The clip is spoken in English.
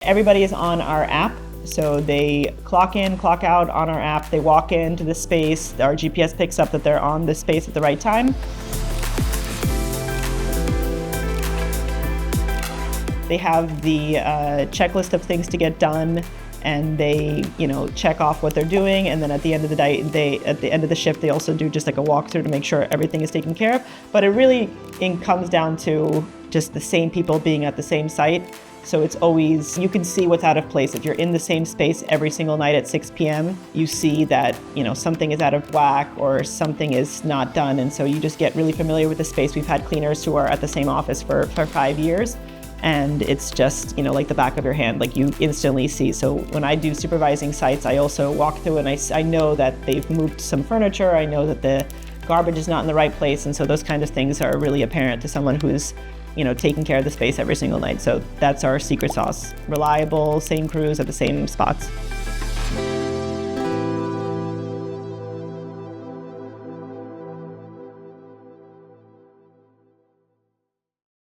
Everybody is on our app, so they clock in, clock out on our app. They walk into the space, our GPS picks up that they're on the space at the right time. They have the checklist of things to get done, and they, check off what they're doing. And then at the end of the day, at the end of the shift, they also do just like a walkthrough to make sure everything is taken care of. But it really comes down to just the same people being at the same site. So it's always, you can see what's out of place. If you're in the same space every single night at 6 p.m., you see that, something is out of whack or something is not done. And so you just get really familiar with the space. We've had cleaners who are at the same office for 5 years. And it's just, like the back of your hand, like you instantly see. So when I do supervising sites, I also walk through and I know that they've moved some furniture. I know that the garbage is not in the right place. And so those kind of things are really apparent to someone who's, taking care of the space every single night. So that's our secret sauce. Reliable, same crews at the same spots.